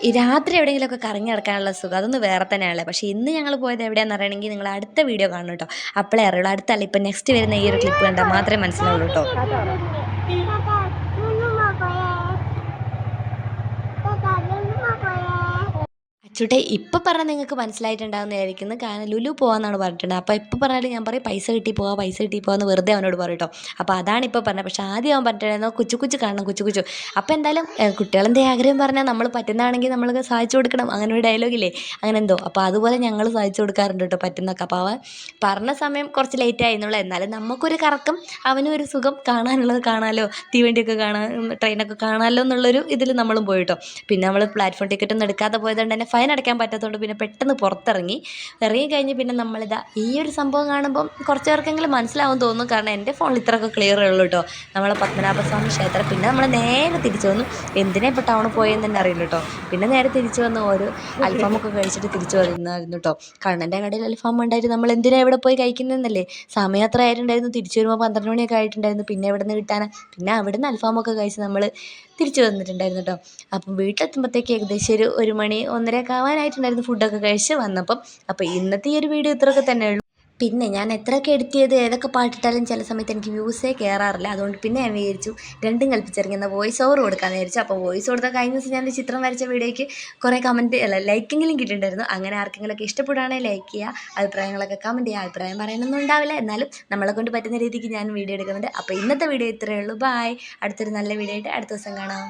ഈ രാത്രി എവിടെയെങ്കിലുമൊക്കെ കറങ്ങി നടക്കാനുള്ള സുഖം അതൊന്നും വേറെ തന്നെയാണല്ലേ. പക്ഷേ ഇന്ന് ഞങ്ങൾ പോയത് എവിടെയാണെന്ന് അറിയണമെങ്കിൽ നിങ്ങൾ അടുത്ത വീഡിയോ കാണണം കേട്ടോ. അപ്പോഴേ അറിയുള്ളൂ. അടുത്തല്ല, ഇപ്പം നെക്സ്റ്റ് വരുന്ന ഈ ഒരു ക്ലിപ്പ് കണ്ടാൽ മാത്രമേ മനസ്സിലാവുള്ളൂ കേട്ടോ. അച്ചൂട്ടെ ഇപ്പം പറഞ്ഞാൽ നിങ്ങൾക്ക് മനസ്സിലായിട്ടുണ്ടാകുന്നതായിരിക്കുന്നു. കാരണം ലുലു പോകാമെന്നാണ് പറഞ്ഞിട്ടുണ്ട്. അപ്പോൾ ഇപ്പം പറഞ്ഞാൽ ഞാൻ പറയും പൈസ കിട്ടി പോവാം, പൈസ കിട്ടി പോകാമെന്ന് വെറുതെ അവനോട് പറയും കേട്ടോ. അപ്പോൾ അതാണ് ഇപ്പോൾ പറഞ്ഞത്. പക്ഷേ ആദ്യം അവൻ പറഞ്ഞിട്ടുണ്ടായിരുന്നു കുച്ചു കുച്ചു കാണണം, കുച്ചു കുച്ചു. അപ്പോൾ എന്തായാലും കുട്ടികളെന്തേ ആഗ്രഹം പറഞ്ഞാൽ നമ്മൾ പറ്റുന്നതാണെങ്കിൽ നമ്മൾ സഹായിച്ചു കൊടുക്കണം. അങ്ങനെ ഒരു ഡയലോഗില്ലേ, അങ്ങനെ എന്തോ. അപ്പോൾ അതുപോലെ ഞങ്ങൾ സഹായിച്ചു കൊടുക്കാറുണ്ട് കേട്ടോ പറ്റുന്നൊക്കെ. അപ്പോൾ അവൻ പറഞ്ഞ സമയം കുറച്ച് ലേറ്റ് ആയിരുന്നുള്ളൂ. എന്നാലും നമുക്കൊരു കറക്കം, അവനും ഒരു സുഖം, കാണാനുള്ളത് കാണാമല്ലോ, തീവണ്ടിയൊക്കെ കാണാൻ, ട്രെയിനൊക്കെ കാണാമല്ലോ എന്നുള്ളൊരു ഇതിൽ നമ്മളും പോയി കേട്ടോ. പിന്നെ നമ്മൾ പ്ലാറ്റ്ഫോം ടിക്കറ്റ് ഒന്നും എടുക്കാതെ പോയതുകൊണ്ട് തന്നെ ഫൈൻ അടയ്ക്കാൻ പറ്റാത്തതുകൊണ്ട് പിന്നെ പെട്ടെന്ന് പുറത്തിറങ്ങി കഴിഞ്ഞ് പിന്നെ നമ്മളിതാ ഈ ഒരു സംഭവം കാണുമ്പം കുറച്ച് പേർക്കെങ്കിലും മനസ്സിലാവും തോന്നും. കാരണം എൻ്റെ ഫോണിൽ ഇത്രയൊക്കെ ക്ലിയർ ഉള്ളൂ കേട്ടോ. നമ്മളെ പത്മനാഭസ്വാമി ക്ഷേത്രം. പിന്നെ നമ്മൾ നേരെ തിരിച്ചു വന്നു. എന്തിനാ ഇപ്പോൾ ടൗണിൽ പോയെന്ന് തന്നെ അറിയില്ല കേട്ടോ. പിന്നെ നേരെ തിരിച്ചു വന്ന് ഒരു അൽഫാമൊക്കെ കഴിച്ചിട്ട് തിരിച്ചു വന്നായിരുന്നു കേട്ടോ. കണ്ണൻ്റെ കടയിൽ അൽഫാം ഉണ്ടായിട്ട് നമ്മൾ എന്തിനാ ഇവിടെ പോയി കഴിക്കുന്നതെന്നല്ലേ. സമയം അത്ര ആയിട്ടുണ്ടായിരുന്നു. തിരിച്ചു വരുമ്പോൾ 12 മണിയൊക്കെ ആയിട്ടുണ്ടായിരുന്നു. പിന്നെ എവിടെ നിന്ന് കിട്ടാനാ. പിന്നെ അവിടെ നിന്ന് അൽഫാമൊക്കെ കഴിച്ച് നമ്മൾ തിരിച്ചു വന്നിട്ടുണ്ടായിരുന്നു കേട്ടോ. അപ്പം വീട്ടിലെത്തുമ്പോഴത്തേക്ക് ഏകദേശം ഒരു മണി 1:30 ആവാനായിട്ടുണ്ടായിരുന്നു ഫുഡൊക്കെ കഴിച്ച് വന്നപ്പം. അപ്പോൾ ഇന്നത്തെ ഈ ഒരു വീഡിയോ ഇത്രയൊക്കെ തന്നെ ഉള്ളൂ. പിന്നെ ഞാൻ എത്രയൊക്കെ എഡിറ്റ് ചെയ്ത് ഏതൊക്കെ പാട്ടിട്ടാലും ചില സമയത്ത് എനിക്ക് വ്യൂസേ കയറാറില്ല. അതുകൊണ്ട് പിന്നെ ഞാൻ വിചാരിച്ചു രണ്ടും കൽപ്പിച്ചിറങ്ങി എന്നാൽ വോയിസ് ഓവർ കൊടുക്കാമെന്ന് വിചാരിച്ചു. അപ്പോൾ വോയിസ് കൊടുത്താൽ കഴിഞ്ഞ ദിവസം ഞാൻ ചിത്രം വരച്ച വീഡിയോയ്ക്ക് കുറേ കമൻറ്റ് ലൈക്കെങ്കിലും കിട്ടിയിട്ടുണ്ടായിരുന്നു. അങ്ങനെ ആർക്കെങ്കിലുമൊക്കെ ഇഷ്ടപ്പെടുകയാണെങ്കിൽ ലൈക്ക് ചെയ്യുക, അഭിപ്രായങ്ങളൊക്കെ കമൻറ്റ് ചെയ്യുക. അഭിപ്രായം പറയാനൊന്നും ഉണ്ടാവില്ല, എന്നാലും നമ്മളെ കൊണ്ട് പറ്റുന്ന രീതിക്ക് ഞാൻ വീഡിയോ എടുക്കുന്നുണ്ട്. അപ്പോൾ ഇന്നത്തെ വീഡിയോ ഇത്രയേ ഉള്ളൂ. ബായ്. അടുത്തൊരു നല്ല വീഡിയോ ആയിട്ട് അടുത്ത ദിവസം കാണാം.